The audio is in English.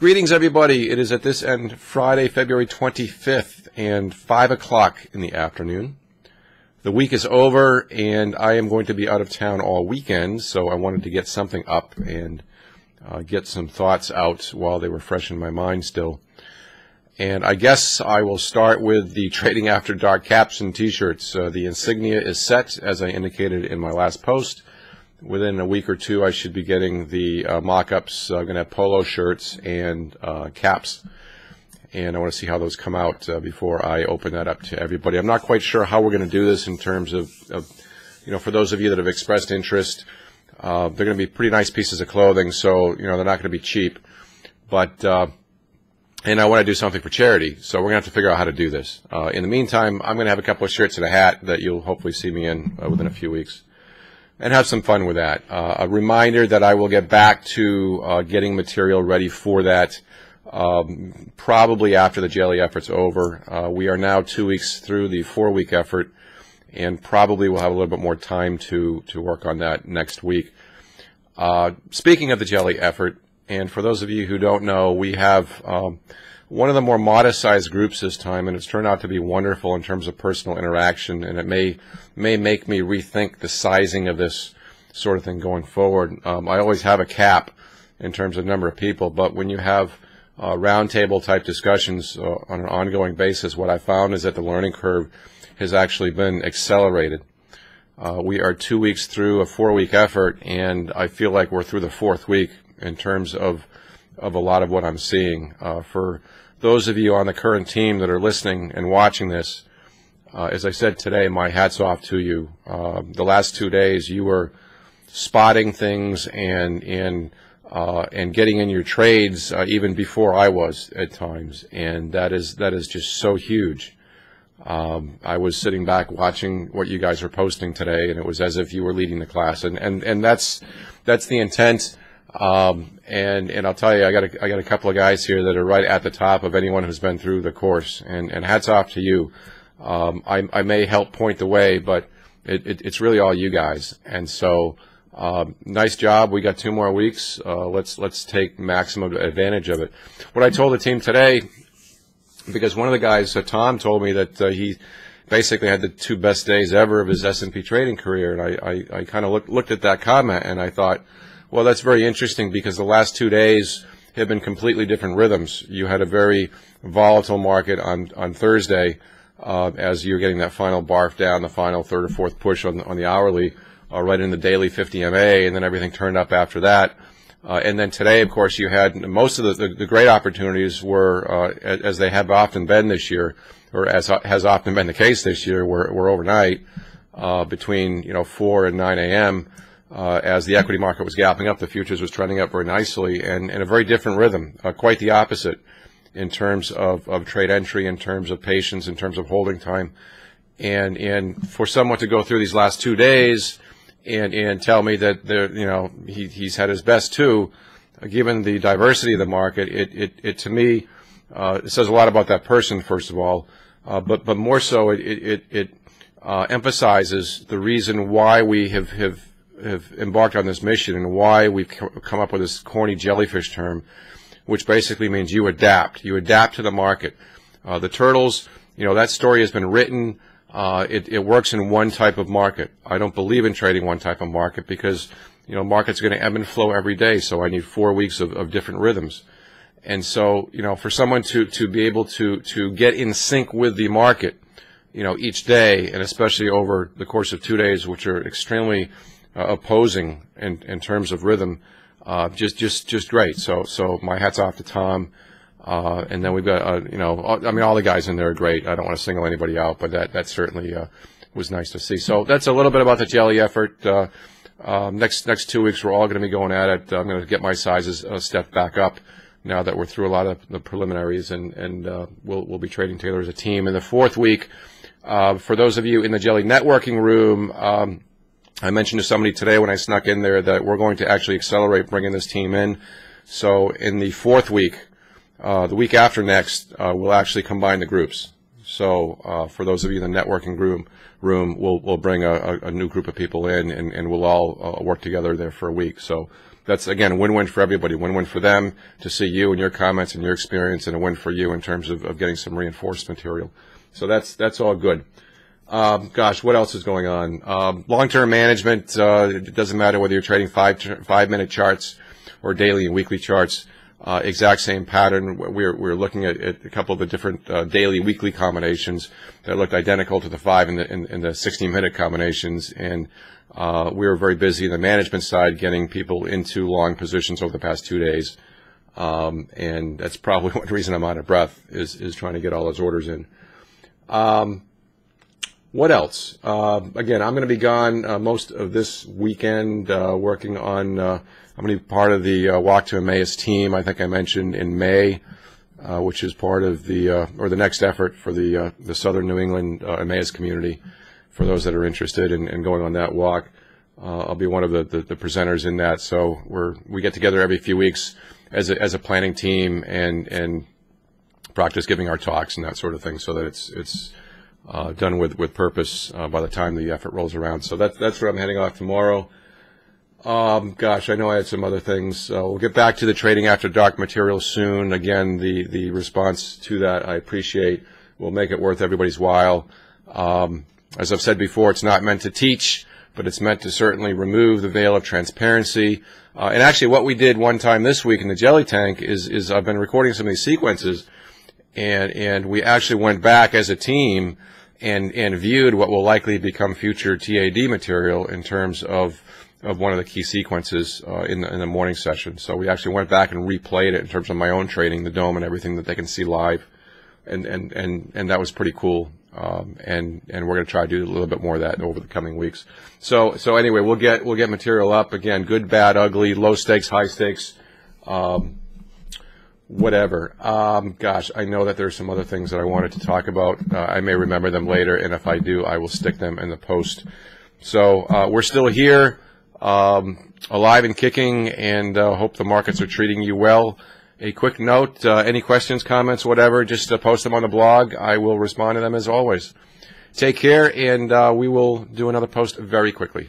Greetings, everybody. It is at this end Friday, February 25th, and 5 o'clock in the afternoon. The week is over, and I am going to be out of town all weekend, so I wanted to get something up and get some thoughts out while they were fresh in my mind still. And I guess I will start with the Trading After Dark caps and T-shirts. The insignia is set, as I indicated in my last post. Within a week or two, I should be getting the mock-ups. I'm going to have polo shirts and caps, and I want to see how those come out before I open that up to everybody. I'm not quite sure how we're going to do this in terms of for those of you that have expressed interest, they're going to be pretty nice pieces of clothing, so they're not going to be cheap. But and I want to do something for charity, so we're going to have to figure out how to do this. In the meantime, I'm going to have a couple of shirts and a hat that you'll hopefully see me in within a few weeks, and have some fun with that. A reminder that I will get back to getting material ready for that probably after the jelly effort's over. We are now 2 weeks through the 4-week effort, and probably we'll have a little bit more time to work on that next week. Speaking of the jelly effort, and for those of you who don't know, we have one of the more modest-sized groups this time, and it's turned out to be wonderful in terms of personal interaction, and it may make me rethink the sizing of this sort of thing going forward. I always have a cap in terms of number of people, but when you have roundtable type discussions on an ongoing basis, what I found is that the learning curve has actually been accelerated. We are 2 weeks through a 4-week effort, and I feel like we're through the 4th week in terms of a lot of what I'm seeing. For those of you on the current team that are listening and watching this, as I said today, my hat's off to you. The last 2 days, you were spotting things and getting in your trades even before I was at times, and that is just so huge. I was sitting back watching what you guys were posting today, and it was as if you were leading the class, and that's the intent. And I'll tell you, I got a couple of guys here that are right at the top of anyone who's been through the course, and hats off to you. I may help point the way, but it's really all you guys. And so, nice job. We got 2 more weeks. Let's take maximum advantage of it. What I told the team today, because one of the guys, Tom, told me that he basically had the 2 best days ever of his S&P trading career, and I kind of looked at that comment, and I thought, well, that's very interesting, because the last 2 days have been completely different rhythms. You had a very volatile market on Thursday as you're getting that final barf down, the final 3rd or 4th push on the hourly, right in the daily 50 MA, and then everything turned up after that. And then today, of course, you had most of the great opportunities were, as they have often been this year, or as has often been the case this year, were overnight between 4 and 9 a.m., as the equity market was gapping up, the futures was trending up very nicely, and in a very different rhythm, quite the opposite in terms of trade entry, in terms of patience, in terms of holding time. And for someone to go through these last 2 days and tell me that he's had his best too, given the diversity of the market, it to me it says a lot about that person, first of all, but more so it emphasizes the reason why we have embarked on this mission, and why we've come up with this corny jellyfish term, which basically means you adapt. You adapt to the market. The turtles, that story has been written. It works in one type of market. I don't believe in trading one type of market, because markets are going to ebb and flow every day, so I need 4 weeks of different rhythms. And so for someone to be able to get in sync with the market each day, and especially over the course of 2 days, which are extremely opposing in terms of rhythm, just great. So my hat's off to Tom, and then we've got all the guys in there are great. I don't want to single anybody out, but that certainly was nice to see. So that's a little bit about the jelly effort. Next 2 weeks we're all going to be going at it. I'm going to get my sizes stepped back up now that we're through a lot of the preliminaries, and we'll be trading together as a team. In the 4th week, for those of you in the jelly networking room, I mentioned to somebody today when I snuck in there that we're going to actually accelerate bringing this team in. So in the 4th week, the week after next, we'll actually combine the groups. So for those of you in the networking room, we'll bring a new group of people in, and we'll all work together there for a week. So that's again a win-win for everybody. Win-win for them to see you and your comments and your experience, and a win for you in terms of getting some reinforced material. So that's all good. Gosh, what else is going on? Long-term management. It doesn't matter whether you're trading 5-minute charts or daily and weekly charts. Exact same pattern. We're looking at a couple of the different daily, weekly combinations that looked identical to the 5 and the 16-minute combinations, and we were very busy in the management side getting people into long positions over the past 2 days, and that's probably one reason I'm out of breath is trying to get all those orders in. What else? Again, I'm going to be gone most of this weekend working on. I'm going to be part of the Walk to Emmaus team. I think I mentioned in May, which is part of the next effort for the Southern New England Emmaus community. For those that are interested in going on that walk, I'll be one of the presenters in that. So we get together every few weeks as a planning team and practice giving our talks and that sort of thing, so that it's done with purpose by the time the effort rolls around. So that's where I'm heading off tomorrow. Gosh, I know I had some other things. We'll get back to the Trading After Dark material soon. Again, the response to that I appreciate. We'll make it worth everybody's while. As I've said before, it's not meant to teach, but it's meant to certainly remove the veil of transparency. And actually what we did one time this week in the Jelly Tank is I've been recording some of these sequences, and we actually went back as a team and viewed what will likely become future TAD material in terms of one of the key sequences in the morning session. So we actually went back and replayed it in terms of my own trading, the dome and everything that they can see live, and that was pretty cool. And we're going to try to do a little bit more of that over the coming weeks. So anyway, we'll get material up again. Good, bad, ugly, low stakes, high stakes, whatever. Gosh, I know that there's some other things that I wanted to talk about. I may remember them later, and if I do, I will stick them in the post. So we're still here. Alive and kicking, and hope the markets are treating you well. A quick note, any questions, comments, whatever, just post them on the blog. I will respond to them as always. Take care, and we will do another post very quickly.